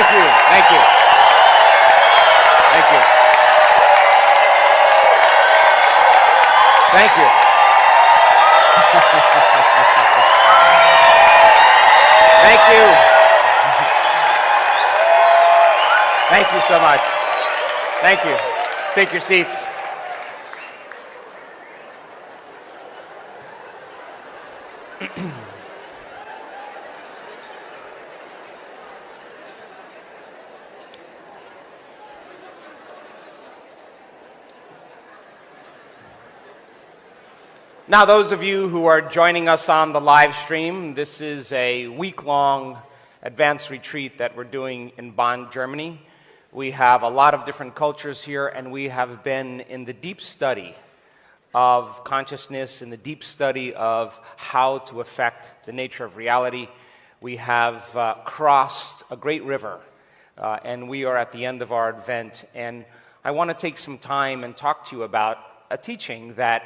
Thank you. Thank you. Thank you. Thank you. Thank you. Thank you so much. Thank you. Take your seats. Now, those of you who are joining us on the live stream, this is a week-long advanced retreat that we're doing in Bonn, Germany. We have a lot of different cultures here, and we have been in the deep study of consciousness, in the deep study of how to affect the nature of reality. We have crossed a great river, and we are at the end of our event. And I want to take some time and talk to you about a teaching that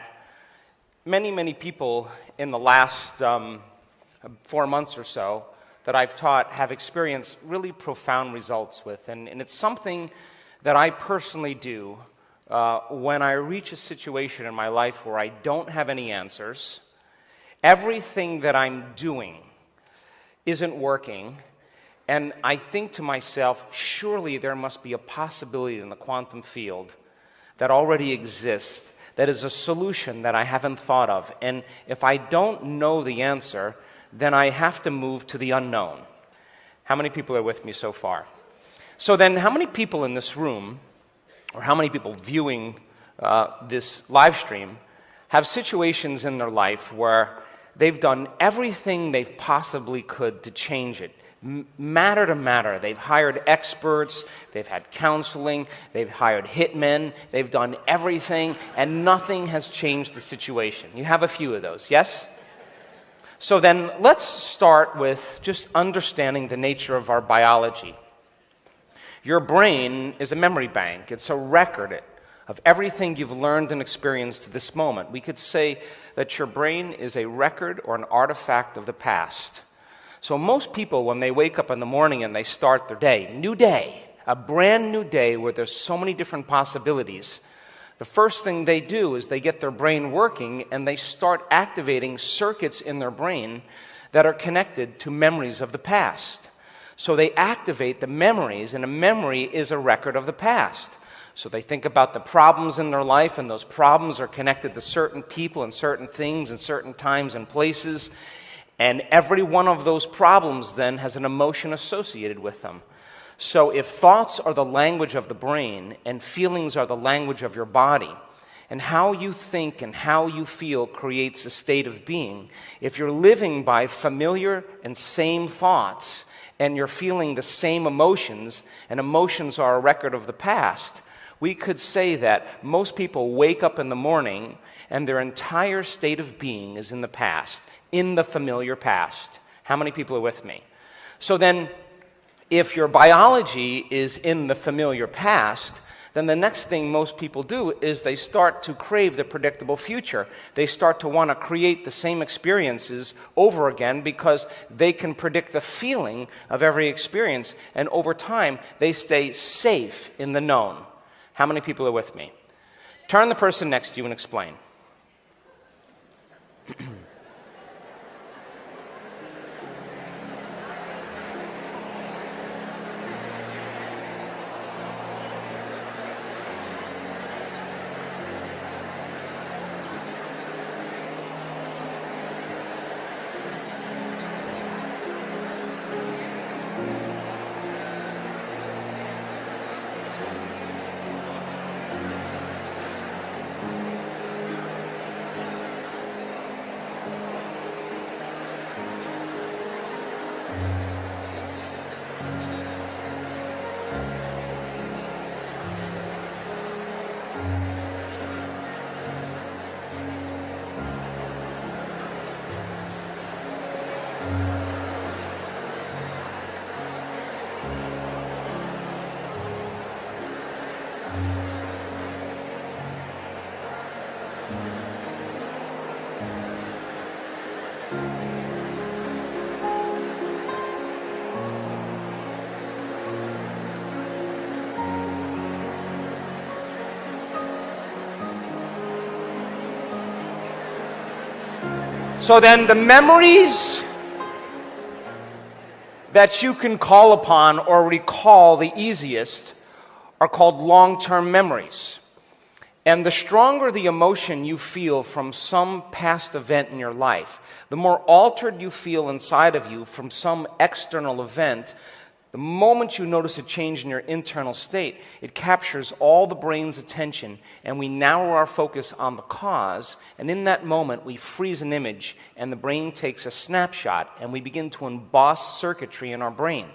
many people in the last 4 months or so that I've taught have experienced really profound results with. And it's something that I personally do when I reach a situation in my life where I don't have any answers. Everything that I'm doing isn't working, and I think to myself, surely there must be a possibility in the quantum field that already exists that is a solution that I haven't thought of. And if I don't know the answer, then I have to move to the unknown. How many people are with me so far? So then, how many people in this room, or how many people viewing this live stream, have situations in their life where they've done everything they've possibly could to change it? Matter to matter. They've hired experts, they've had counseling, they've hired hitmen, they've done everything, and nothing has changed the situation. You have a few of those, yes? So then let's start with just understanding the nature of our biology. Your brain is a memory bank. It's a record of everything you've learned and experienced to this moment. We could say that your brain is a record or an artifact of the past. So most people, when they wake up in the morning and they start their day, new day, a brand new day where there's so many different possibilities, the first thing they do is they get their brain working and they start activating circuits in their brain that are connected to memories of the past. So they activate the memories, and a memory is a record of the past. So they think about the problems in their life, and those problems are connected to certain people and certain things and certain times and places. And every one of those problems then has an emotion associated with them. So if thoughts are the language of the brain and feelings are the language of your body, and how you think and how you feel creates a state of being, if you're living by familiar and same thoughts and you're feeling the same emotions, and emotions are a record of the past, we could say that most people wake up in the morning and their entire state of being is in the past, in the familiar past. How many people are with me? So then, if your biology is in the familiar past, then the next thing most people do is they start to crave the predictable future. They start to want to create the same experiences over again because they can predict the feeling of every experience, and over time, they stay safe in the known. How many people are with me? Turn the person next to you and explain. So then the memories that you can call upon or recall the easiest are called long-term memories. And the stronger the emotion you feel from some past event in your life, the more altered you feel inside of you from some external event, the moment you notice a change in your internal state, it captures all the brain's attention, and we narrow our focus on the cause, and in that moment we freeze an image, and the brain takes a snapshot, and we begin to emboss circuitry in our brain.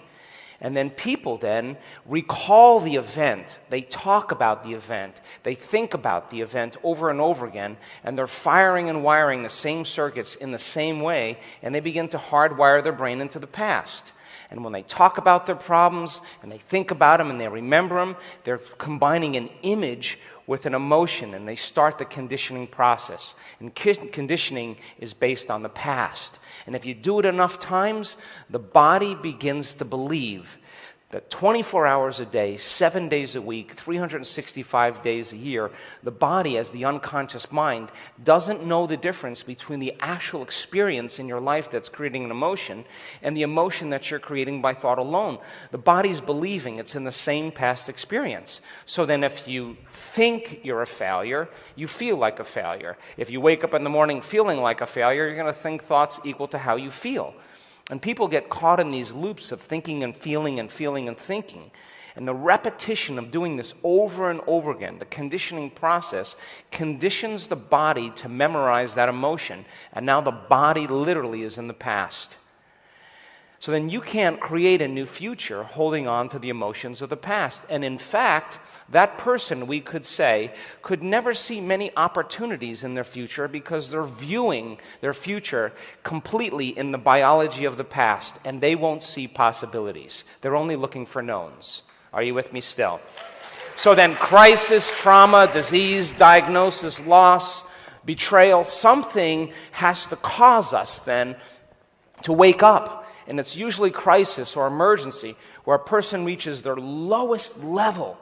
And then people then recall the event, they talk about the event, they think about the event over and over again, and they're firing and wiring the same circuits in the same way, and they begin to hardwire their brain into the past. And when they talk about their problems, and they think about them, and they remember them, they're combining an image with an emotion, and they start the conditioning process. And conditioning is based on the past. And if you do it enough times, the body begins to believe that 24 hours a day, 7 days a week, 365 days a year, the body, as the unconscious mind, doesn't know the difference between the actual experience in your life that's creating an emotion and the emotion that you're creating by thought alone. The body's believing it's in the same past experience. So then if you think you're a failure, you feel like a failure. If you wake up in the morning feeling like a failure, you're going to think thoughts equal to how you feel. And people get caught in these loops of thinking and feeling and feeling and thinking. And the repetition of doing this over and over again, the conditioning process, conditions the body to memorize that emotion. And now the body literally is in the past. So then you can't create a new future holding on to the emotions of the past. And in fact, that person, we could say, could never see many opportunities in their future because they're viewing their future completely in the biology of the past, and they won't see possibilities. They're only looking for knowns. Are you with me still? So then crisis, trauma, disease, diagnosis, loss, betrayal, something has to cause us then to wake up. And it's usually crisis or emergency where a person reaches their lowest level,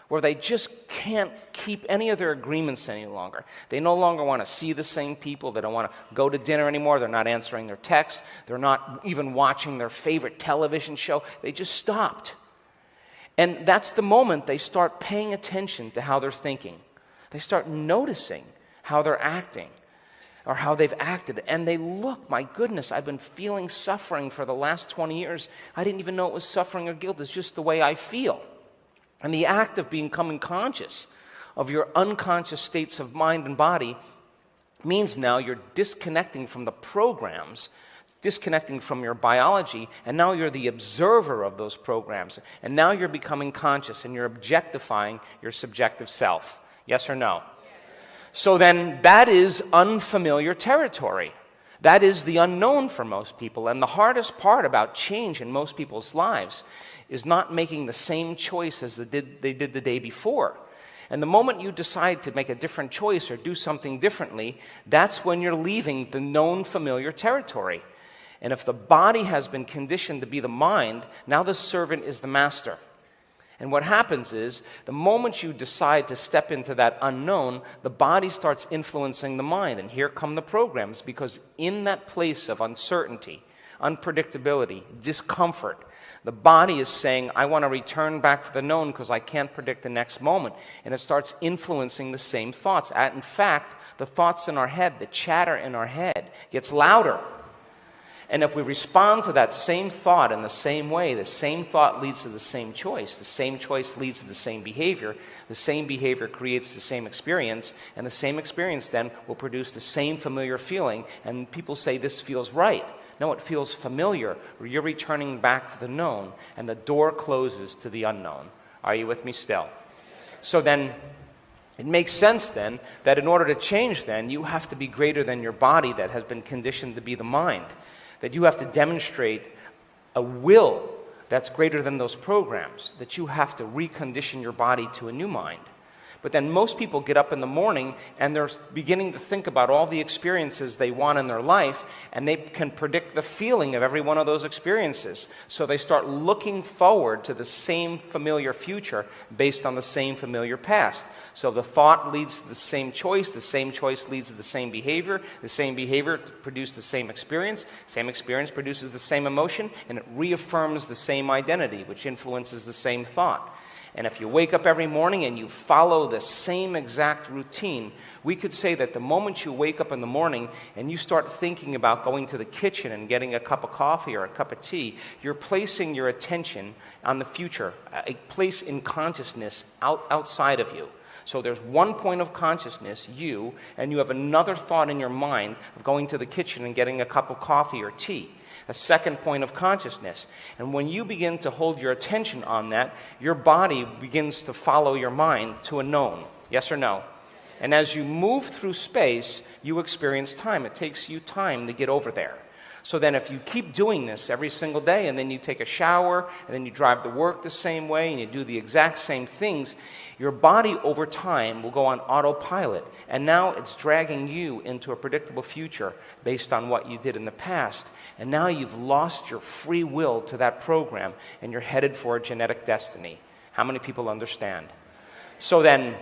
where they just can't keep any of their agreements any longer. They no longer want to see the same people. They don't want to go to dinner anymore. They're not answering their texts. They're not even watching their favorite television show. They just stopped. And that's the moment they start paying attention to how they're thinking. They start noticing how they're acting or how they've acted. And they look, my goodness, I've been feeling suffering for the last 20 years. I didn't even know it was suffering or guilt. It's just the way I feel. And the act of becoming conscious of your unconscious states of mind and body means now you're disconnecting from the programs, disconnecting from your biology, and now you're the observer of those programs. And now you're becoming conscious and you're objectifying your subjective self. Yes or no? So then that is unfamiliar territory. That is the unknown for most people. And the hardest part about change in most people's lives is not making the same choice as they did the day before. And the moment you decide to make a different choice or do something differently, that's when you're leaving the known familiar territory. And if the body has been conditioned to be the mind, now the servant is the master. And what happens is, the moment you decide to step into that unknown, the body starts influencing the mind. And here come the programs, because in that place of uncertainty, unpredictability, discomfort, the body is saying, I want to return back to the known because I can't predict the next moment. And it starts influencing the same thoughts. In fact, the thoughts in our head, the chatter in our head gets louder. And if we respond to that same thought in the same way, the same thought leads to the same choice. The same choice leads to the same behavior. The same behavior creates the same experience. And the same experience then will produce the same familiar feeling. And people say, this feels right. No, it feels familiar. You're returning back to the known. And the door closes to the unknown. Are you with me still? So then, it makes sense then that in order to change then, you have to be greater than your body that has been conditioned to be the mind. That you have to demonstrate a will that's greater than those programs, that you have to recondition your body to a new mind. But then most people get up in the morning and they're beginning to think about all the experiences they want in their life, and they can predict the feeling of every one of those experiences. So they start looking forward to the same familiar future based on the same familiar past. So the thought leads to the same choice leads to the same behavior produces the same experience produces the same emotion, and it reaffirms the same identity, which influences the same thought. And if you wake up every morning and you follow the same exact routine, we could say that the moment you wake up in the morning and you start thinking about going to the kitchen and getting a cup of coffee or a cup of tea, you're placing your attention on the future, a place in consciousness outside of you. So there's one point of consciousness, you, and you have another thought in your mind of going to the kitchen and getting a cup of coffee or tea. A second point of consciousness. And when you begin to hold your attention on that, your body begins to follow your mind to a known. Yes or no? And as you move through space, you experience time. It takes you time to get over there. So then if you keep doing this every single day, and then you take a shower, and then you drive to work the same way, and you do the exact same things, your body over time will go on autopilot. And now it's dragging you into a predictable future based on what you did in the past. And now you've lost your free will to that program, and you're headed for a genetic destiny. How many people understand? So then,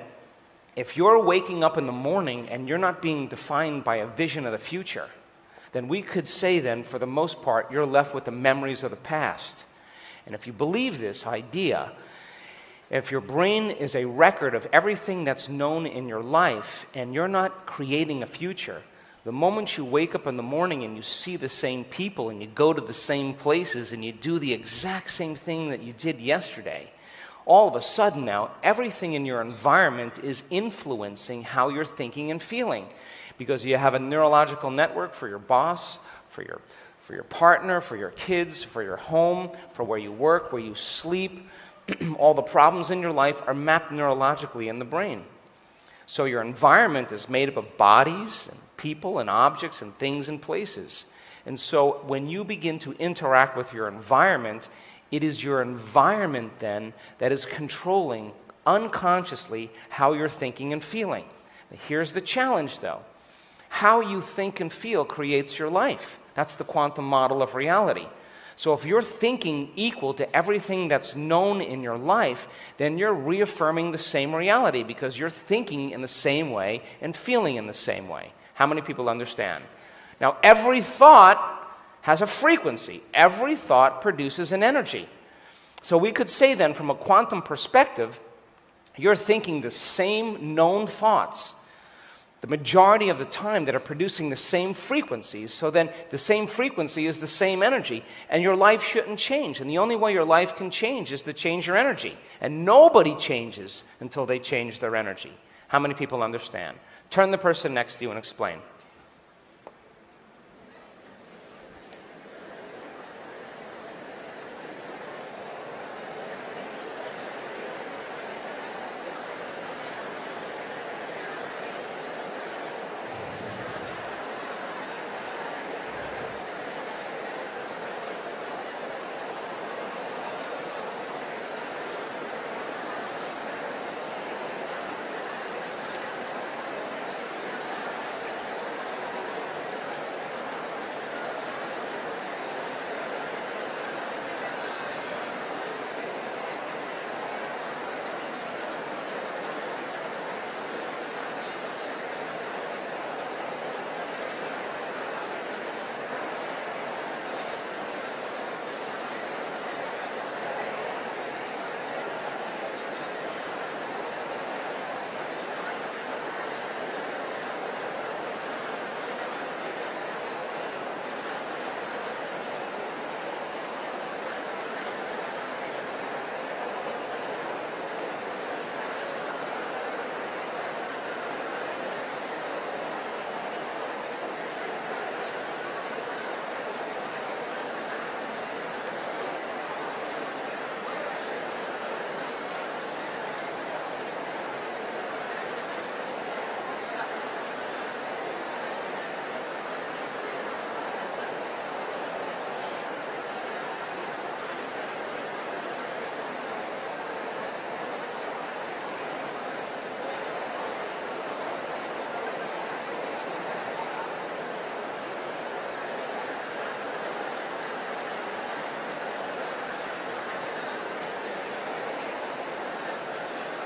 if you're waking up in the morning and you're not being defined by a vision of the future, then we could say then, for the most part, you're left with the memories of the past. And if you believe this idea, if your brain is a record of everything that's known in your life and you're not creating a future, the moment you wake up in the morning and you see the same people and you go to the same places and you do the exact same thing that you did yesterday, all of a sudden now, everything in your environment is influencing how you're thinking and feeling. Because you have a neurological network for your boss, for your partner, for your kids, for your home, for where you work, where you sleep. All the problems in your life are mapped neurologically in the brain. So your environment is made up of bodies and people and objects and things and places. And so when you begin to interact with your environment, it is your environment then that is controlling unconsciously how you're thinking and feeling. Now, here's the challenge though. How you think and feel creates your life. That's the quantum model of reality. So if you're thinking equal to everything that's known in your life, then you're reaffirming the same reality because you're thinking in the same way and feeling in the same way. How many people understand? Now, every thought has a frequency. Every thought produces an energy. So we could say then, from a quantum perspective, you're thinking the same known thoughts the majority of the time that are producing the same frequencies. So then the same frequency is the same energy, and your life shouldn't change. And the only way your life can change is to change your energy. And nobody changes until they change their energy. How many people understand? Turn the person next to you and explain.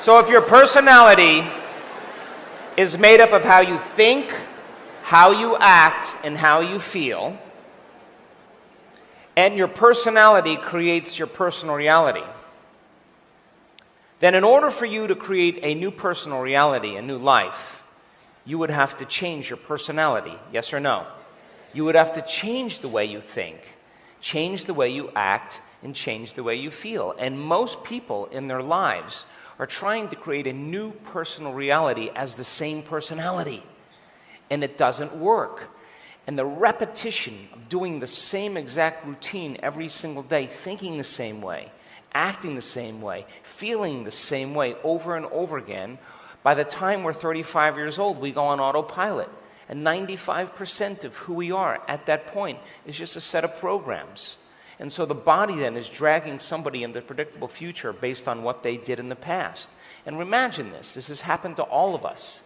So if your personality is made up of how you think, how you act, and how you feel, and your personality creates your personal reality, then in order for you to create a new personal reality, a new life, you would have to change your personality, yes or no? You would have to change the way you think, change the way you act, and change the way you feel. And most people in their lives are trying to create a new personal reality as the same personality. And it doesn't work. And the repetition of doing the same exact routine every single day, thinking the same way, acting the same way, feeling the same way over and over again, by the time we're 35 years old, we go on autopilot. And 95% of who we are at that point is just a set of programs. And so the body then is dragging somebody into a predictable future based on what they did in the past. And imagine this. This has happened to all of us.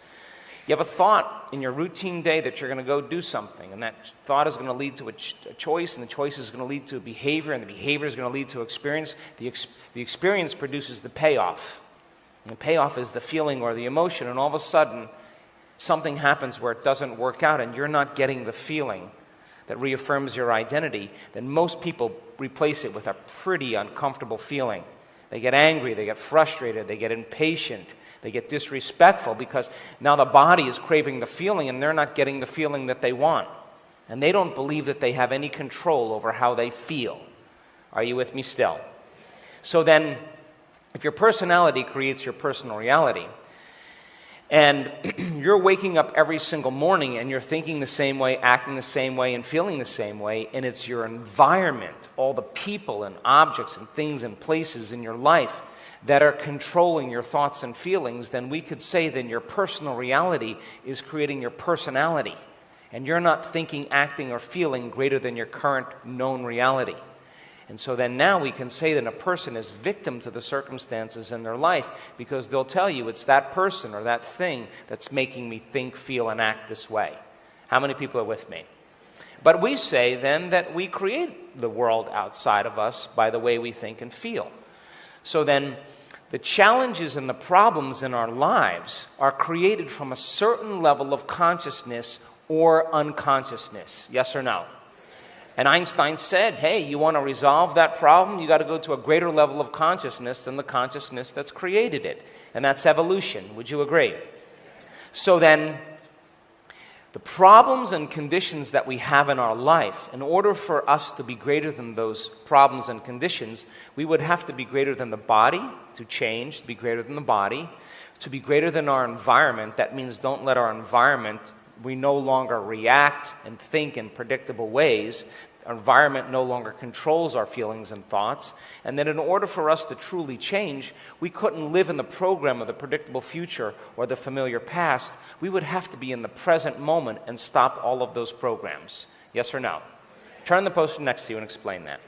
You have a thought in your routine day that you're going to go do something, and that thought is going to lead to a choice, and the choice is going to lead to a behavior, and the behavior is going to lead to experience. The experience produces the payoff. And the payoff is the feeling or the emotion, and all of a sudden, something happens where it doesn't work out, and you're not getting the feeling that reaffirms your identity. Then most people replace it with a pretty uncomfortable feeling. They get angry, they get frustrated, they get impatient, they get disrespectful, because now the body is craving the feeling and they're not getting the feeling that they want. And they don't believe that they have any control over how they feel. Are you with me still? So then, if your personality creates your personal reality, and you're waking up every single morning and you're thinking the same way, acting the same way, and feeling the same way, and it's your environment, all the people and objects and things and places in your life that are controlling your thoughts and feelings, then we could say then your personal reality is creating your personality. And you're not thinking, acting, or feeling greater than your current known reality. And so then now we can say that a person is victim to the circumstances in their life, because they'll tell you it's that person or that thing that's making me think, feel, and act this way. How many people are with me? But we say then that we create the world outside of us by the way we think and feel. So then the challenges and the problems in our lives are created from a certain level of consciousness or unconsciousness. Yes or no? And Einstein said, hey, you want to resolve that problem, you got to go to a greater level of consciousness than the consciousness that's created it. And that's evolution. Would you agree? So then, the problems and conditions that we have in our life, in order for us to be greater than those problems and conditions, we would have to be greater than the body, to change, to be greater than the body, to be greater than our environment. That means don't let our environment, we no longer react and think in predictable ways. Our environment no longer controls our feelings and thoughts. And then in order for us to truly change, we couldn't live in the program of the predictable future or the familiar past. We would have to be in the present moment and stop all of those programs. Yes or no? Turn the poster next to you and explain that.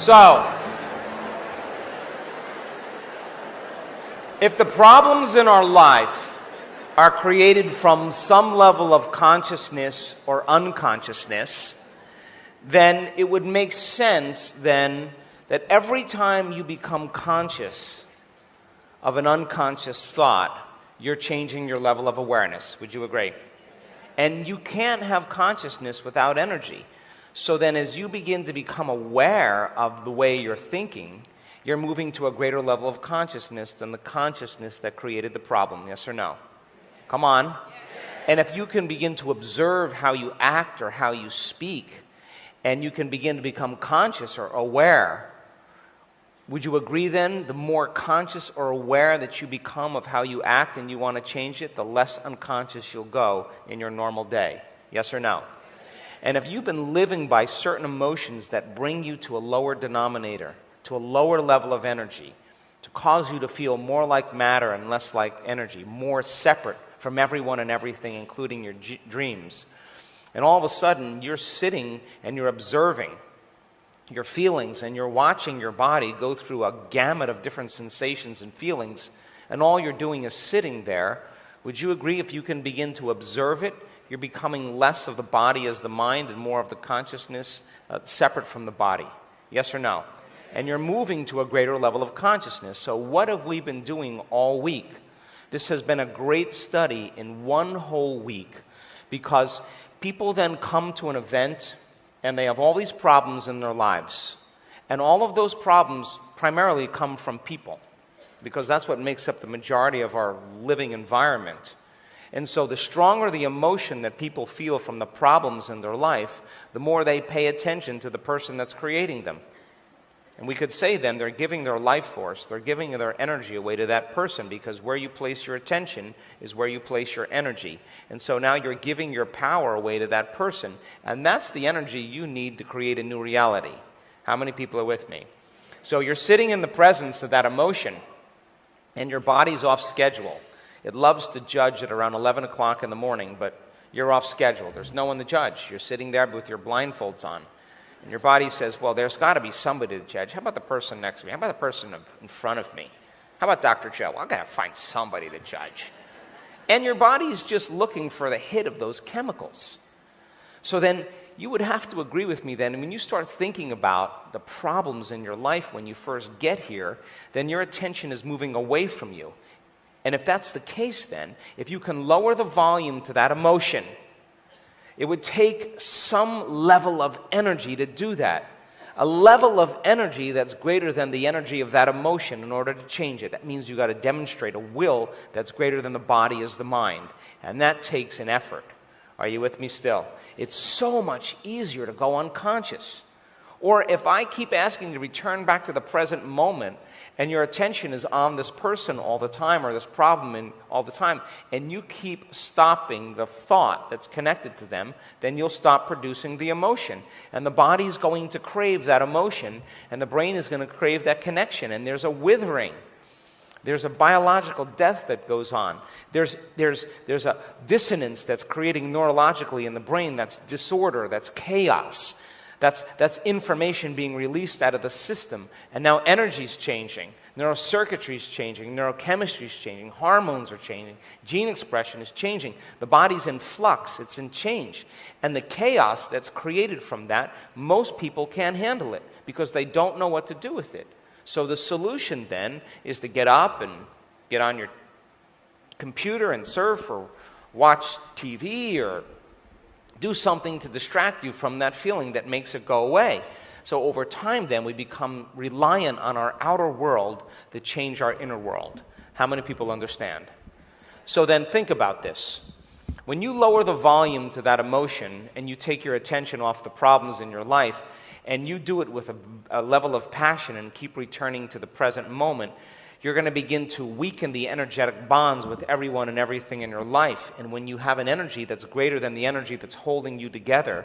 So, if the problems in our life are created from some level of consciousness or unconsciousness, then it would make sense then that every time you become conscious of an unconscious thought, you're changing your level of awareness. Would you agree? And you can't have consciousness without energy. So then as you begin to become aware of the way you're thinking, you're moving to a greater level of consciousness than the consciousness that created the problem. Yes or no? Come on. Yes. And if you can begin to observe how you act or how you speak, and you can begin to become conscious or aware, would you agree then, the more conscious or aware that you become of how you act and you want to change it, the less unconscious you'll go in your normal day? Yes or no? And if you've been living by certain emotions that bring you to a lower denominator, to a lower level of energy, to cause you to feel more like matter and less like energy, more separate from everyone and everything, including your dreams, and all of a sudden you're sitting and you're observing your feelings and you're watching your body go through a gamut of different sensations and feelings, and all you're doing is sitting there, would you agree if you can begin to observe it, you're becoming less of the body as the mind and more of the consciousness separate from the body? Yes or no? And you're moving to a greater level of consciousness. So what have we been doing all week? This has been a great study in one whole week, because people then come to an event and they have all these problems in their lives. And all of those problems primarily come from people, because that's what makes up the majority of our living environment. And so the stronger the emotion that people feel from the problems in their life, the more they pay attention to the person that's creating them. And we could say then they're giving their life force, they're giving their energy away to that person, because where you place your attention is where you place your energy. And so now you're giving your power away to that person, and that's the energy you need to create a new reality. How many people are with me? So you're sitting in the presence of that emotion, and your body's off schedule. It loves to judge at around 11 o'clock in the morning, but you're off schedule. There's no one to judge. You're sitting there with your blindfolds on. And your body says, well, there's got to be somebody to judge. How about the person next to me? How about the person in front of me? How about Dr. Joe? Well, I've got to find somebody to judge. And your body's just looking for the hit of those chemicals. So then you would have to agree with me then, when you start thinking about the problems in your life when you first get here, then your attention is moving away from you. And if that's the case then, if you can lower the volume to that emotion, it would take some level of energy to do that. A level of energy that's greater than the energy of that emotion in order to change it. That means you've got to demonstrate a will that's greater than the body as the mind. And that takes an effort. Are you with me still? It's so much easier to go unconscious. Or if I keep asking you to return back to the present moment, and your attention is on this person all the time, or this problem all the time, and you keep stopping the thought that's connected to them, then you'll stop producing the emotion. And the body's going to crave that emotion, and the brain is going to crave that connection, and there's a withering. There's a biological death that goes on. There's a dissonance that's creating neurologically in the brain. That's disorder, that's chaos. That's information being released out of the system. And now energy's changing. Neurocircuitry's changing. Neurochemistry's changing. Hormones are changing. Gene expression is changing. The body's in flux. It's in change. And the chaos that's created from that, most people can't handle it because they don't know what to do with it. So the solution then is to get up and get on your computer and surf or watch TV or do something to distract you from that feeling that makes it go away. So over time then we become reliant on our outer world to change our inner world. How many people understand? So then think about this. When you lower the volume to that emotion and you take your attention off the problems in your life and you do it with a level of passion and keep returning to the present moment, you're going to begin to weaken the energetic bonds with everyone and everything in your life. And when you have an energy that's greater than the energy that's holding you together,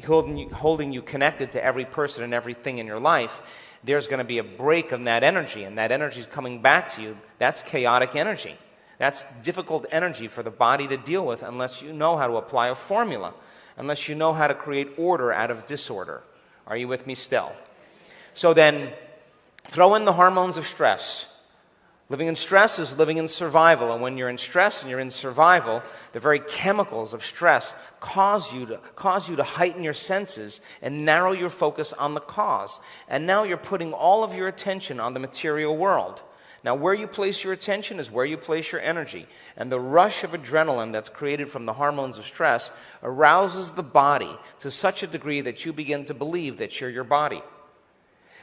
holding you connected to every person and everything in your life, there's going to be a break in that energy, and that energy is coming back to you. That's chaotic energy. That's difficult energy for the body to deal with unless you know how to apply a formula, unless you know how to create order out of disorder. Are you with me still? So then, throw in the hormones of stress. Living in stress is living in survival, and when you're in stress and you're in survival, the very chemicals of stress cause you to heighten your senses and narrow your focus on the cause. And now you're putting all of your attention on the material world. Now, where you place your attention is where you place your energy. And the rush of adrenaline that's created from the hormones of stress arouses the body to such a degree that you begin to believe that you're your body.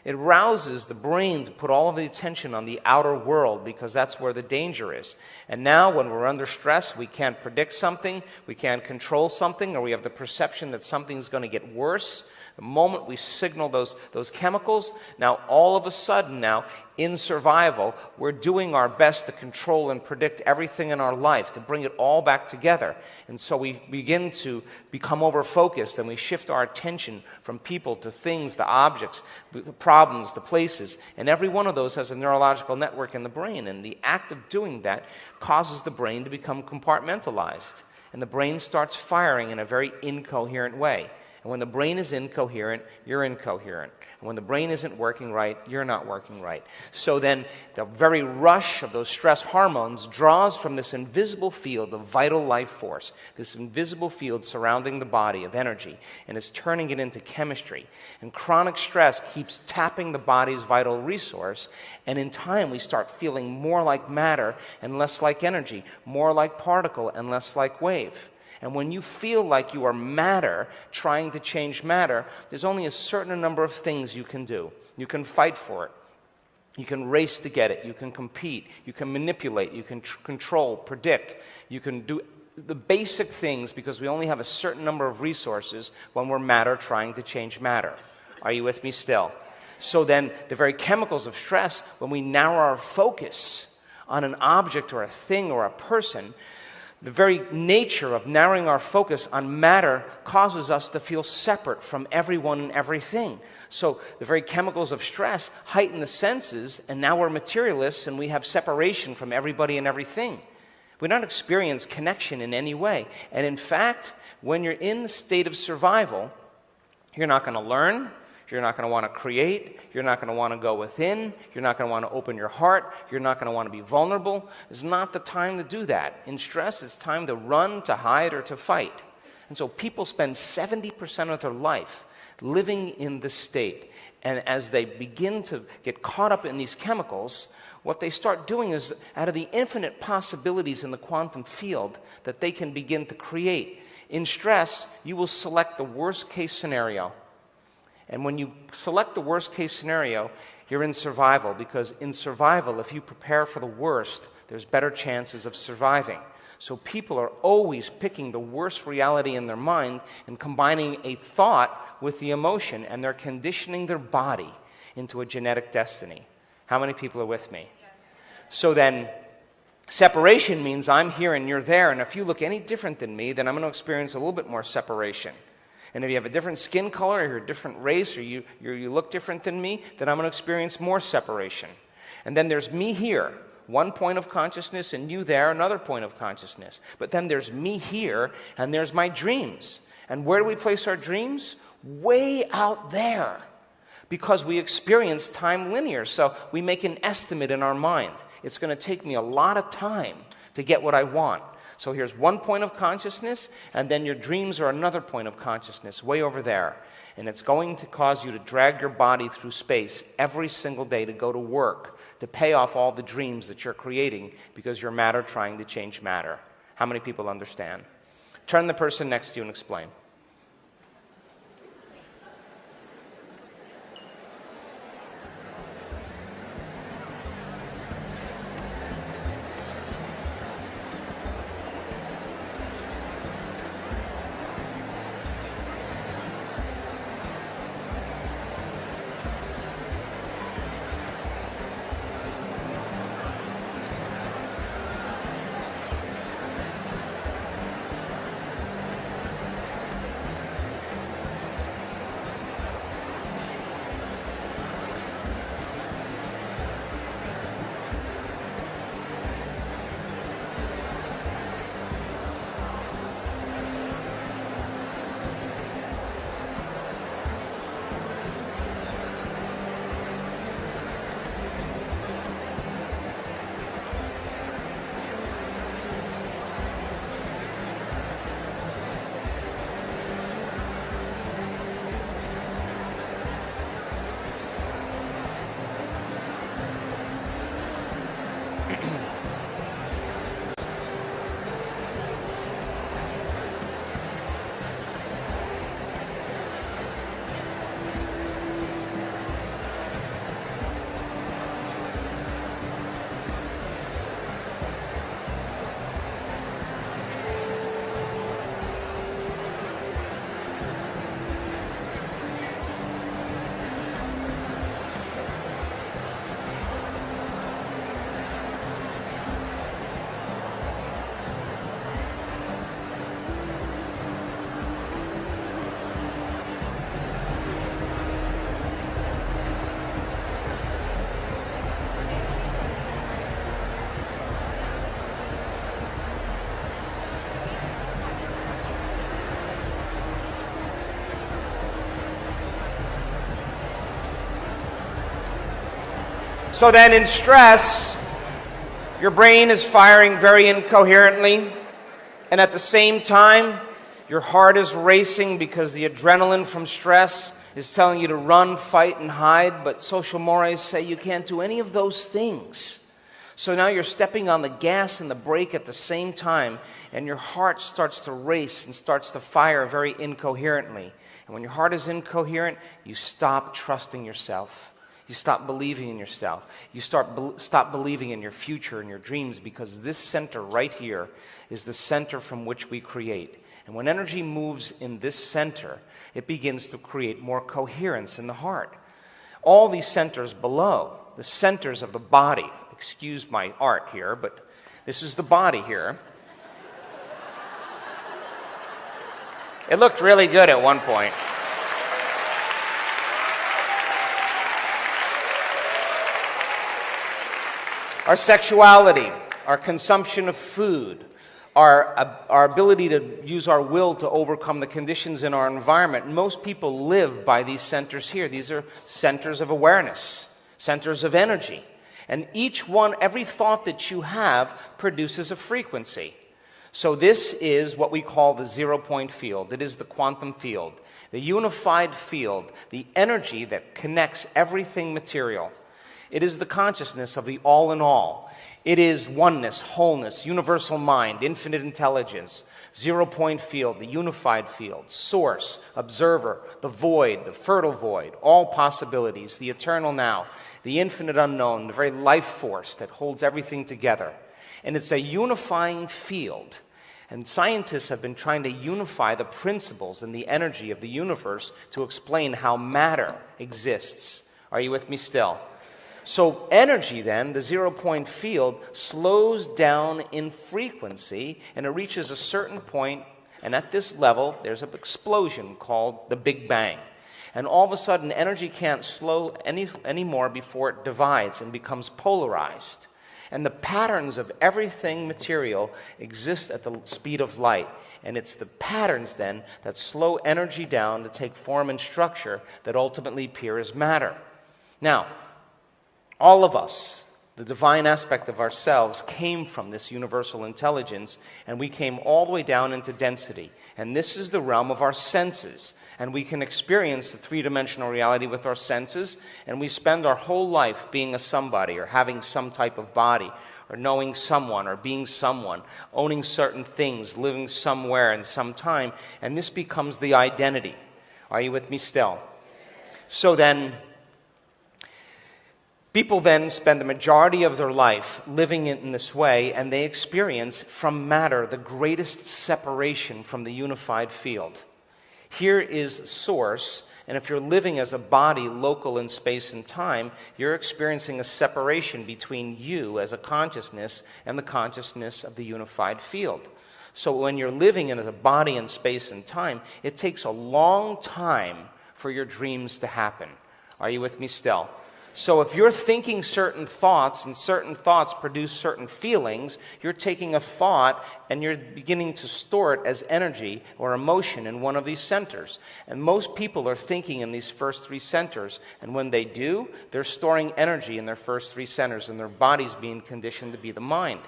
It rouses the brain to put all of the attention on the outer world because that's where the danger is. And now when we're under stress, we can't predict something, we can't control something, or we have the perception that something's going to get worse. The moment we signal those chemicals, now all of a sudden now, in survival, we're doing our best to control and predict everything in our life, to bring it all back together. And so we begin to become over-focused, and we shift our attention from people to things, to objects, the problems, the places. And every one of those has a neurological network in the brain, and the act of doing that causes the brain to become compartmentalized. And the brain starts firing in a very incoherent way. And when the brain is incoherent, you're incoherent. And when the brain isn't working right, you're not working right. So then the very rush of those stress hormones draws from this invisible field of vital life force, this invisible field surrounding the body of energy, and it's turning it into chemistry. And chronic stress keeps tapping the body's vital resource, and in time we start feeling more like matter and less like energy, more like particle and less like wave. And when you feel like you are matter, trying to change matter, there's only a certain number of things you can do. You can fight for it. You can race to get it. You can compete. You can manipulate. You can control, predict. You can do the basic things because we only have a certain number of resources when we're matter trying to change matter. Are you with me still? So then the very chemicals of stress, when we narrow our focus on an object or a thing or a person, the very nature of narrowing our focus on matter causes us to feel separate from everyone and everything. So the very chemicals of stress heighten the senses, and now we're materialists and we have separation from everybody and everything. We don't experience connection in any way. And in fact, when you're in the state of survival, you're not going to learn. You're not going to want to create. You're not going to want to go within. You're not going to want to open your heart. You're not going to want to be vulnerable. It's not the time to do that. In stress, it's time to run, to hide, or to fight. And so people spend 70% of their life living in this state. And as they begin to get caught up in these chemicals, what they start doing is, out of the infinite possibilities in the quantum field, that they can begin to create. In stress, you will select the worst case scenario. And when you select the worst case scenario, you're in survival, because in survival, if you prepare for the worst, there's better chances of surviving. So people are always picking the worst reality in their mind and combining a thought with the emotion, and they're conditioning their body into a genetic destiny. How many people are with me? Yes. So then, separation means I'm here and you're there, and if you look any different than me, then I'm going to experience a little bit more separation. And if you have a different skin color, or you're a different race, or you look different than me, then I'm going to experience more separation. And then there's me here, one point of consciousness, and you there, another point of consciousness. But then there's me here, and there's my dreams. And where do we place our dreams? Way out there. Because we experience time linear, so we make an estimate in our mind. It's going to take me a lot of time to get what I want. So here's one point of consciousness, and then your dreams are another point of consciousness, way over there. And it's going to cause you to drag your body through space every single day to go to work, to pay off all the dreams that you're creating because you're matter trying to change matter. How many people understand? Turn to the person next to you and explain. So then in stress, your brain is firing very incoherently, and at the same time, your heart is racing because the adrenaline from stress is telling you to run, fight, and hide, but social mores say you can't do any of those things. So now you're stepping on the gas and the brake at the same time, and your heart starts to race and starts to fire very incoherently. And when your heart is incoherent, you stop trusting yourself. You stop believing in yourself. You stop believing in your future and your dreams, because this center right here is the center from which we create. And when energy moves in this center, it begins to create more coherence in the heart. All these centers below, the centers of the body, excuse my art here, but this is the body here. It looked really good at one point. Our sexuality, our consumption of food, our ability to use our will to overcome the conditions in our environment. Most people live by these centers here. These are centers of awareness, centers of energy. And each one, every thought that you have produces a frequency. So this is what we call the 0-point field. It is the quantum field, the unified field, the energy that connects everything material. It is the consciousness of the all in all. It is oneness, wholeness, universal mind, infinite intelligence, 0-point field, the unified field, source, observer, the void, the fertile void, all possibilities, the eternal now, the infinite unknown, the very life force that holds everything together. And it's a unifying field. And scientists have been trying to unify the principles and the energy of the universe to explain how matter exists. Are you with me still? So energy then, the 0-point field, slows down in frequency, and it reaches a certain point, and at this level, there's an explosion called the Big Bang. And all of a sudden, energy can't slow anymore before it divides and becomes polarized. And the patterns of everything material exist at the speed of light. And it's the patterns then that slow energy down to take form and structure that ultimately appear as matter. Now, all of us, the divine aspect of ourselves, came from this universal intelligence, and we came all the way down into density. And this is the realm of our senses. And we can experience the three-dimensional reality with our senses, and we spend our whole life being a somebody, or having some type of body, or knowing someone, or being someone, owning certain things, living somewhere in some time, and this becomes the identity. Are you with me still? So then, people then spend the majority of their life living in this way, and they experience from matter the greatest separation from the unified field. Here is source, and if you're living as a body local in space and time, you're experiencing a separation between you as a consciousness and the consciousness of the unified field. So when you're living in a body in space and time, it takes a long time for your dreams to happen. Are you with me still? So if you're thinking certain thoughts, and certain thoughts produce certain feelings, you're taking a thought and you're beginning to store it as energy or emotion in one of these centers. And most people are thinking in these first three centers, and when they do, they're storing energy in their first three centers, and their body's being conditioned to be the mind.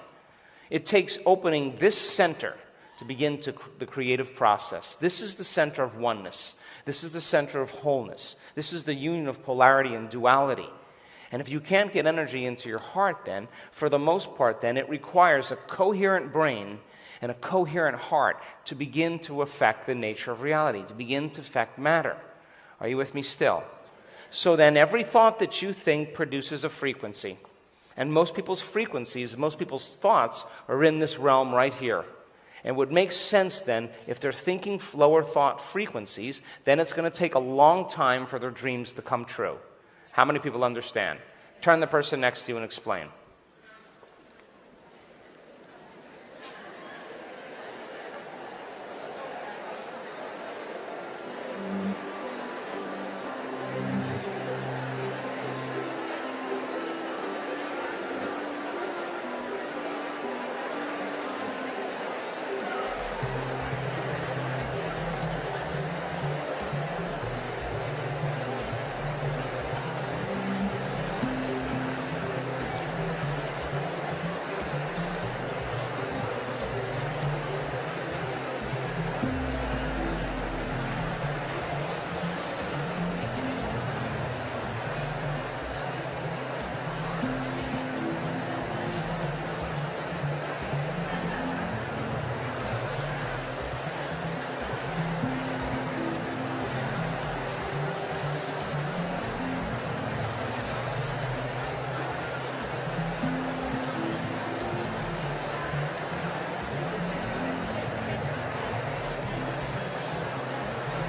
It takes opening this center to begin the creative process. This is the center of oneness. This is the center of wholeness. This is the union of polarity and duality. And if you can't get energy into your heart then, for the most part then, it requires a coherent brain and a coherent heart to begin to affect the nature of reality, to begin to affect matter. Are you with me still? So then every thought that you think produces a frequency. And most people's frequencies, most people's thoughts are in this realm right here. And it would make sense then, if they're thinking lower thought frequencies, then it's going to take a long time for their dreams to come true. How many people understand? Turn the person next to you and explain.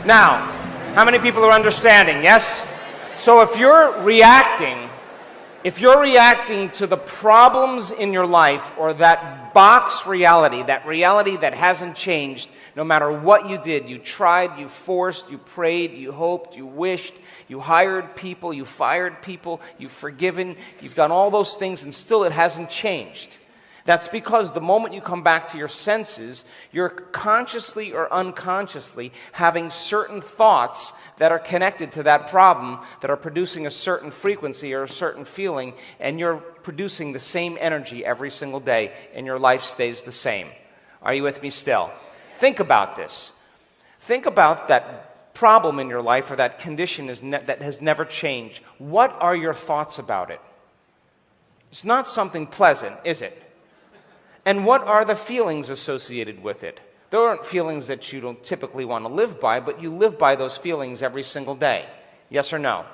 Now, how many people are understanding? Yes? So if you're reacting to the problems in your life, or that box reality, that reality that hasn't changed, no matter what you did, you tried, you forced, you prayed, you hoped, you wished, you hired people, you fired people, you've forgiven, you've done all those things, and still it hasn't changed. That's because the moment you come back to your senses, you're consciously or unconsciously having certain thoughts that are connected to that problem, that are producing a certain frequency or a certain feeling, and you're producing the same energy every single day, and your life stays the same. Are you with me still? Think about this. Think about that problem in your life, or that condition that has never changed. What are your thoughts about it? It's not something pleasant, is it? And what are the feelings associated with it? There aren't feelings that you don't typically want to live by, but you live by those feelings every single day. Yes or no?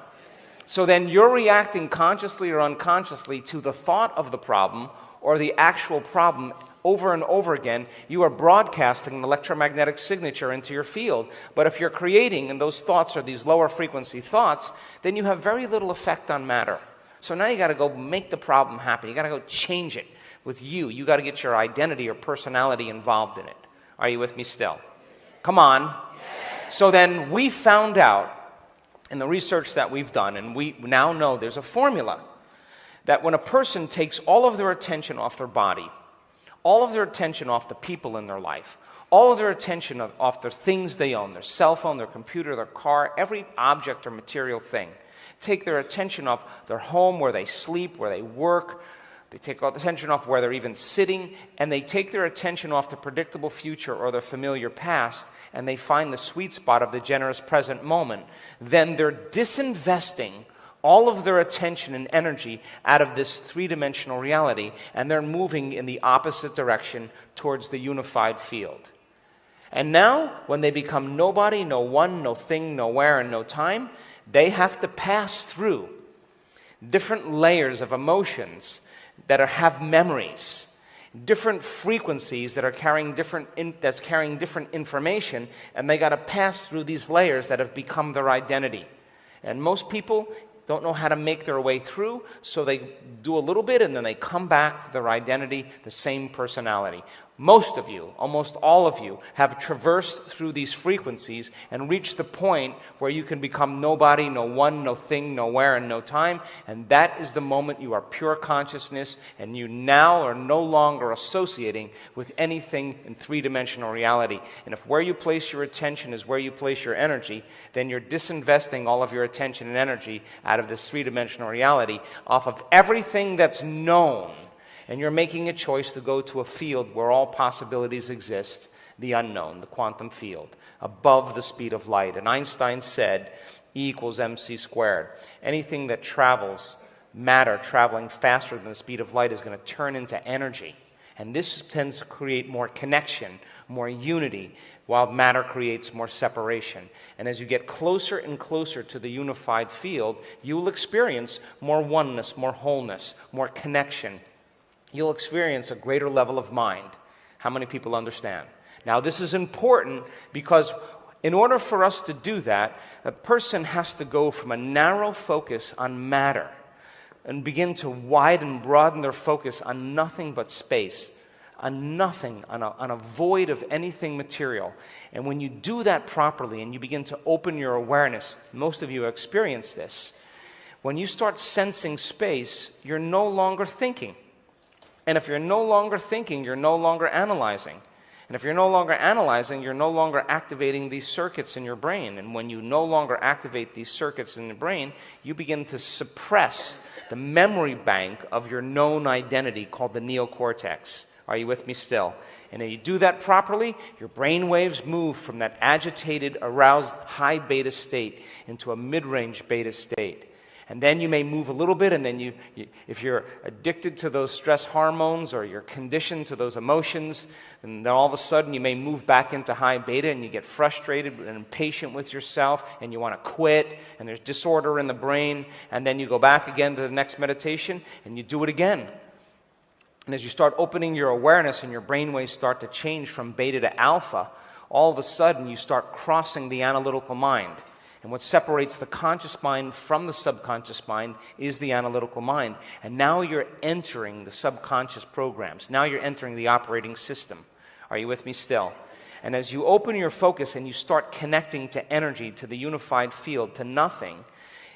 So then you're reacting consciously or unconsciously to the thought of the problem or the actual problem over and over again. You are broadcasting an electromagnetic signature into your field. But if you're creating, and those thoughts are these lower frequency thoughts, then you have very little effect on matter. So now you got to go make the problem happen. You got to go change it. With you got to get your identity or personality involved in it. Are you with me still? Come on. Yes. So then we found out in the research that we've done, and we now know there's a formula, that when a person takes all of their attention off their body, all of their attention off the people in their life, all of their attention off their things they own, their cell phone, their computer, their car, every object or material thing, take their attention off their home, where they sleep, where they work, they take all the attention off where they're even sitting, and they take their attention off the predictable future or the familiar past, and they find the sweet spot of the generous present moment, then they're disinvesting all of their attention and energy out of this three-dimensional reality, and they're moving in the opposite direction towards the unified field. And now, when they become nobody, no one, no thing, nowhere, and no time, they have to pass through different layers of emotions that have memories, different frequencies that are carrying different information, and they got to pass through these layers that have become their identity. And most people don't know how to make their way through, so they do a little bit and then they come back to their identity, the same personality. Most of you, almost all of you, have traversed through these frequencies and reached the point where you can become nobody, no one, no thing, nowhere, and no time. And that is the moment you are pure consciousness, and you now are no longer associating with anything in three-dimensional reality. And if where you place your attention is where you place your energy, then you're disinvesting all of your attention and energy out of this three-dimensional reality off of everything that's known. And you're making a choice to go to a field where all possibilities exist, the unknown, the quantum field, above the speed of light. And Einstein said, E equals mc squared. Anything that travels, matter traveling faster than the speed of light, is going to turn into energy. And this tends to create more connection, more unity, while matter creates more separation. And as you get closer and closer to the unified field, you'll experience more oneness, more wholeness, more connection. You'll experience a greater level of mind. How many people understand? Now, this is important because in order for us to do that, a person has to go from a narrow focus on matter and begin to widen, broaden their focus on nothing but space, on nothing, on a void of anything material. And when you do that properly and you begin to open your awareness, most of you have experienced this, when you start sensing space, you're no longer thinking. And if you're no longer thinking, you're no longer analyzing. And if you're no longer analyzing, you're no longer activating these circuits in your brain. And when you no longer activate these circuits in the brain, you begin to suppress the memory bank of your known identity called the neocortex. Are you with me still? And if you do that properly, your brain waves move from that agitated, aroused, high beta state into a mid-range beta state. And then you may move a little bit, and then if you're addicted to those stress hormones or you're conditioned to those emotions, and then all of a sudden you may move back into high beta, and you get frustrated and impatient with yourself, and you want to quit, and there's disorder in the brain, and then you go back again to the next meditation, and you do it again. And as you start opening your awareness and your brainwaves start to change from beta to alpha, all of a sudden you start crossing the analytical mind. And what separates the conscious mind from the subconscious mind is the analytical mind. And now you're entering the subconscious programs. Now you're entering the operating system. Are you with me still? And as you open your focus and you start connecting to energy, to the unified field, to nothing,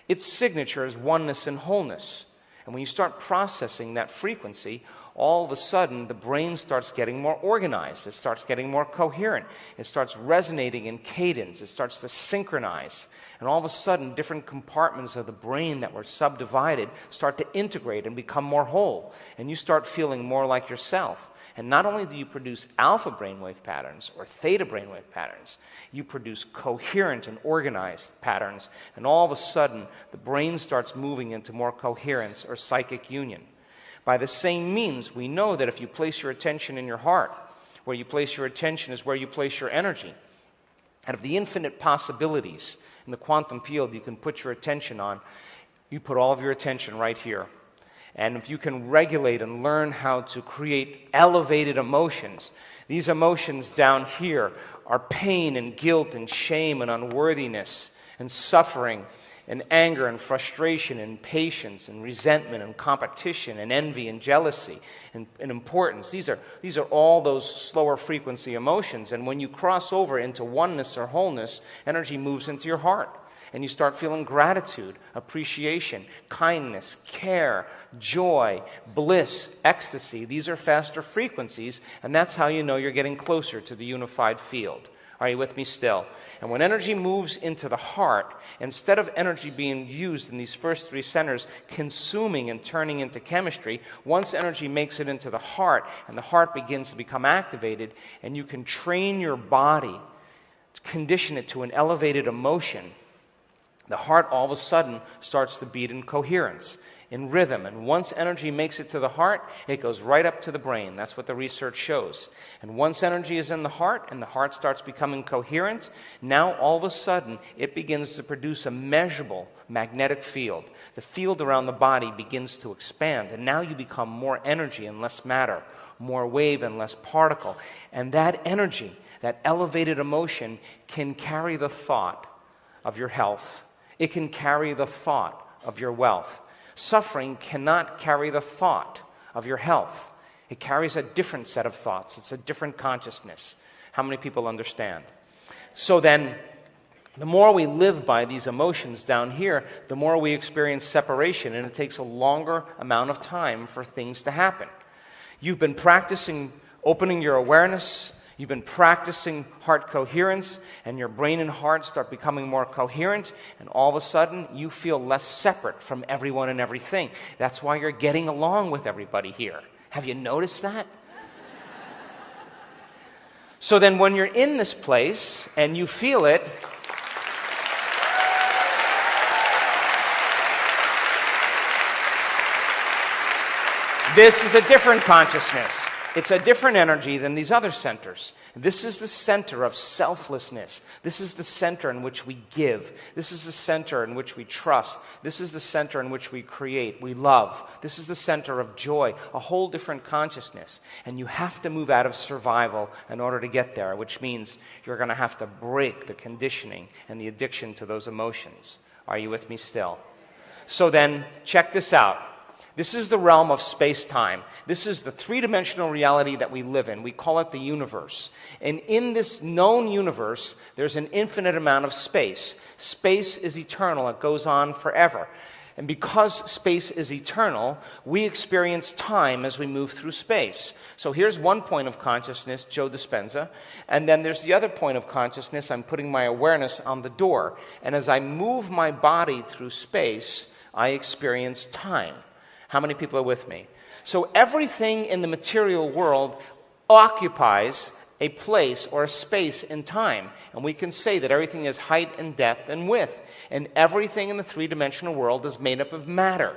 its signature is oneness and wholeness. And when you start processing that frequency, all of a sudden the brain starts getting more organized. It starts getting more coherent. It starts resonating in cadence. It starts to synchronize. And all of a sudden, different compartments of the brain that were subdivided start to integrate and become more whole. And you start feeling more like yourself. And not only do you produce alpha brainwave patterns or theta brainwave patterns, you produce coherent and organized patterns. And all of a sudden, the brain starts moving into more coherence or psychic union. By the same means, we know that if you place your attention in your heart, where you place your attention is where you place your energy. Out of the infinite possibilities in the quantum field you can put your attention on, you put all of your attention right here. And if you can regulate and learn how to create elevated emotions, these emotions down here are pain and guilt and shame and unworthiness and suffering and anger and frustration and patience and resentment and competition and envy and jealousy and importance. These are all those slower frequency emotions. And when you cross over into oneness or wholeness, energy moves into your heart. And you start feeling gratitude, appreciation, kindness, care, joy, bliss, ecstasy. These are faster frequencies, and that's how you know you're getting closer to the unified field. Are you with me still? And when energy moves into the heart, instead of energy being used in these first three centers, consuming and turning into chemistry, once energy makes it into the heart, and the heart begins to become activated, and you can train your body to condition it to an elevated emotion, the heart all of a sudden starts to beat in coherence, in rhythm. And once energy makes it to the heart, it goes right up to the brain. That's what the research shows. And once energy is in the heart and the heart starts becoming coherent, now all of a sudden it begins to produce a measurable magnetic field. The field around the body begins to expand. And now you become more energy and less matter, more wave and less particle. And that energy, that elevated emotion, can carry the thought of your health. It can carry the thought of your wealth. Suffering cannot carry the thought of your health. It carries a different set of thoughts. It's a different consciousness. How many people understand? So then, the more we live by these emotions down here, the more we experience separation, and it takes a longer amount of time for things to happen. You've been practicing opening your awareness. You've been practicing heart coherence, and your brain and heart start becoming more coherent, and all of a sudden, you feel less separate from everyone and everything. That's why you're getting along with everybody here. Have you noticed that? So then when you're in this place, and you feel it, this is a different consciousness. It's a different energy than these other centers. This is the center of selflessness. This is the center in which we give. This is the center in which we trust. This is the center in which we create, we love. This is the center of joy, a whole different consciousness. And you have to move out of survival in order to get there, which means you're going to have to break the conditioning and the addiction to those emotions. Are you with me still? So then, check this out. This is the realm of space-time. This is the three-dimensional reality that we live in. We call it the universe. And in this known universe, there's an infinite amount of space. Space is eternal. It goes on forever. And because space is eternal, we experience time as we move through space. So here's one point of consciousness, Joe Dispenza. And then there's the other point of consciousness. I'm putting my awareness on the door. And as I move my body through space, I experience time. How many people are with me? So everything in the material world occupies a place or a space in time. And we can say that everything is height and depth and width. And everything in the three-dimensional world is made up of matter.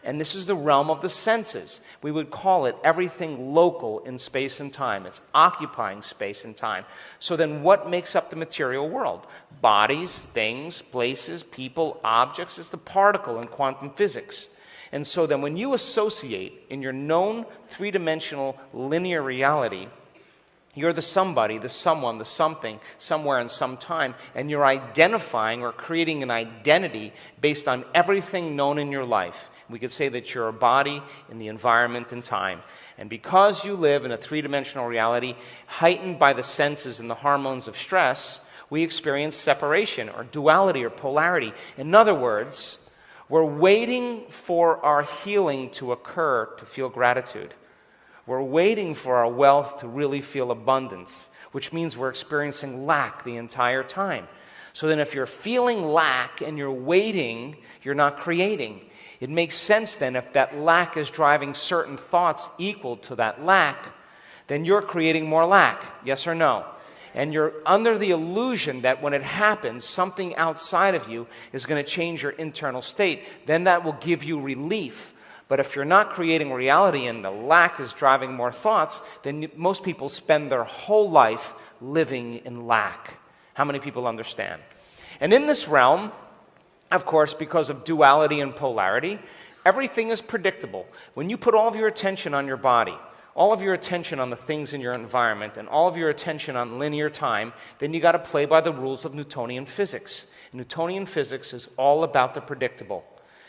And this is the realm of the senses. We would call it everything local in space and time. It's occupying space and time. So then what makes up the material world? Bodies, things, places, people, objects. It's the particle in quantum physics. And so then when you associate in your known three-dimensional linear reality You're the somebody, the someone, the something, somewhere in some time, and you're identifying or creating an identity based on everything known in your life. We could say that you're a body in the environment and time. And because you live in a three-dimensional reality, heightened by the senses and the hormones of stress, we experience separation or duality or polarity. In other words, we're waiting for our healing to occur to feel gratitude. We're waiting for our wealth to really feel abundance, which means we're experiencing lack the entire time. So then if you're feeling lack and you're waiting, you're not creating. It makes sense then if that lack is driving certain thoughts equal to that lack, then you're creating more lack, yes or no? And you're under the illusion that when it happens, something outside of you is going to change your internal state. Then that will give you relief. But if you're not creating reality and the lack is driving more thoughts, then most people spend their whole life living in lack. How many people understand? And in this realm, of course, because of duality and polarity, everything is predictable. When you put all of your attention on your body, all of your attention on the things in your environment, and all of your attention on linear time, then you got to play by the rules of Newtonian physics. Newtonian physics is all about the predictable.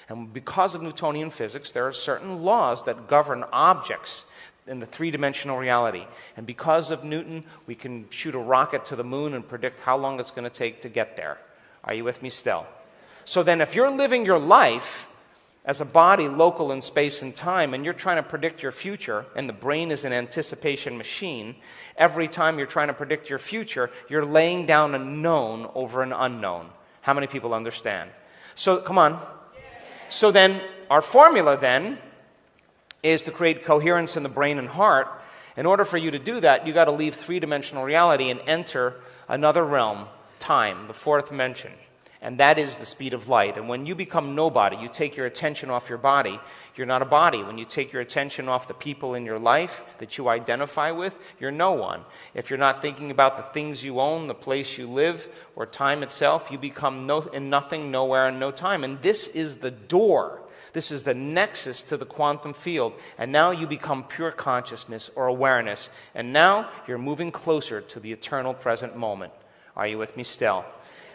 And because of Newtonian physics, there are certain laws that govern objects in the three-dimensional reality. And because of Newton, we can shoot a rocket to the moon and predict how long it's going to take to get there. Are you with me still? So then if you're living your life as a body local in space and time, and you're trying to predict your future, and the brain is an anticipation machine, every time you're trying to predict your future, you're laying down a known over an unknown. How many people understand? So, come on. So then, our formula then is to create coherence in the brain and heart. In order for you to do that, you got to leave three-dimensional reality and enter another realm, time, the fourth dimension. And that is the speed of light. And when you become nobody, you take your attention off your body, you're not a body. When you take your attention off the people in your life that you identify with, you're no one. If you're not thinking about the things you own, the place you live, or time itself, you become nothing, nowhere, and no time. And this is the door. This is the nexus to the quantum field. And now you become pure consciousness or awareness. And now you're moving closer to the eternal present moment. Are you with me still?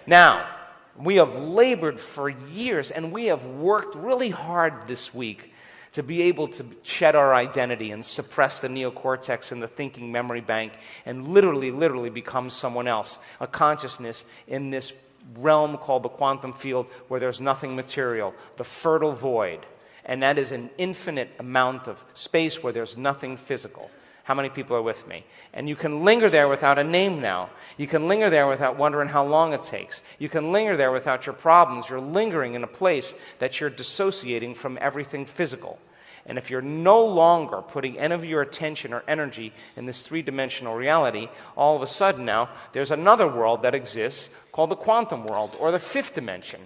Now, we have labored for years, and we have worked really hard this week to be able to shed our identity and suppress the neocortex and the thinking memory bank and literally become someone else, a consciousness in this realm called the quantum field where there's nothing material, the fertile void. And that is an infinite amount of space where there's nothing physical. How many people are with me? And you can linger there without a name now. You can linger there without wondering how long it takes. You can linger there without your problems. You're lingering in a place that you're dissociating from everything physical. And if you're no longer putting any of your attention or energy in this three-dimensional reality, all of a sudden now, there's another world that exists called the quantum world, or the fifth dimension.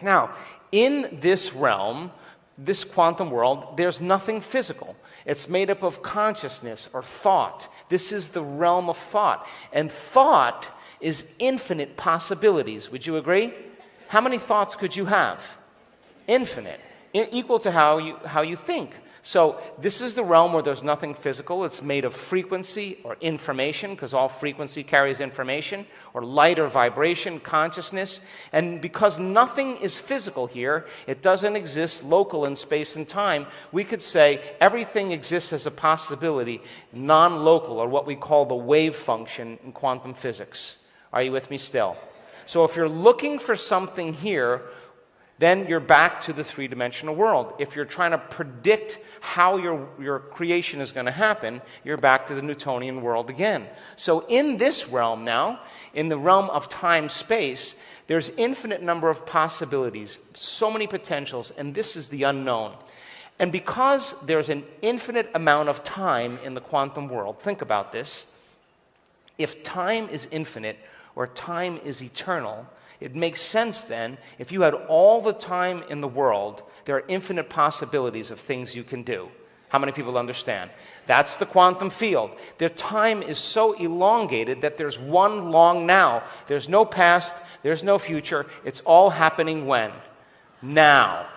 Now, in this realm, this quantum world, there's nothing physical. It's made up of consciousness or thought. This is the realm of thought. And thought is infinite possibilities. Would you agree? How many thoughts could you have? Infinite. Equal to how you think. So this is the realm where there's nothing physical. It's made of frequency or information, because all frequency carries information, or light or vibration, consciousness. And because nothing is physical here, it doesn't exist local in space and time, we could say everything exists as a possibility, non-local, or what we call the wave function in quantum physics. Are you with me still? So if you're looking for something here, then you're back to the three-dimensional world. If you're trying to predict how your creation is going to happen, you're back to the Newtonian world again. So in this realm now, in the realm of time-space, there's infinite number of possibilities, so many potentials, and this is the unknown. And because there's an infinite amount of time in the quantum world, think about this, if time is infinite or time is eternal, it makes sense then, if you had all the time in the world, there are infinite possibilities of things you can do. How many people understand? That's the quantum field. Their time is so elongated that there's one long now. There's no past, there's no future. It's all happening when? Now.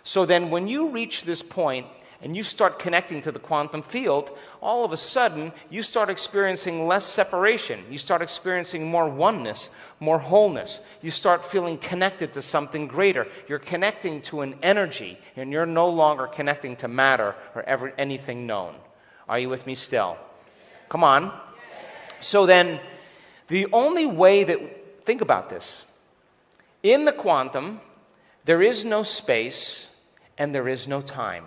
So then when you reach this point, and you start connecting to the quantum field, all of a sudden, you start experiencing less separation. You start experiencing more oneness, more wholeness. You start feeling connected to something greater. You're connecting to an energy, and you're no longer connecting to matter or anything known. Are you with me still? Come on. So then, the only way that, think about this. In the quantum, there is no space and there is no time.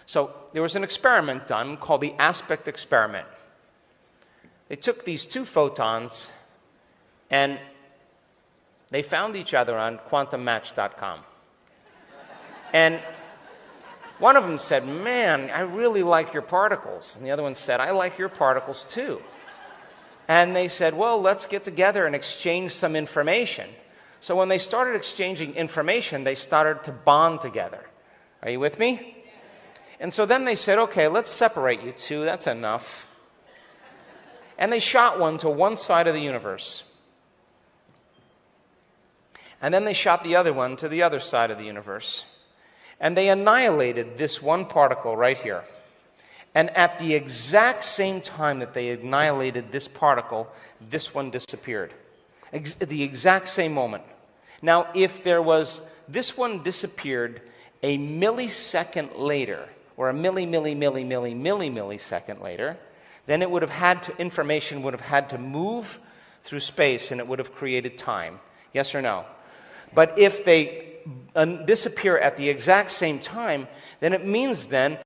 So there was an experiment done called the aspect experiment. They took these two photons and they found each other on quantummatch.com. And one of them said, "Man, I really like your particles." And the other one said, "I like your particles too." And they said, "Well, let's get together and exchange some information." So when they started exchanging information, they started to bond together. Are you with me? And so then they said, "Okay, let's separate you two. That's enough." And they shot one to one side of the universe. And then they shot the other one to the other side of the universe. And they annihilated this one particle right here. And at the exact same time that they annihilated this particle, this one disappeared. The exact same moment. Now, if there was, this one disappeared a millisecond later, or a millisecond later, then it would have had to, information would have had to move through space and it would have created time. Yes or no? But if they disappear at the exact same time, then it means then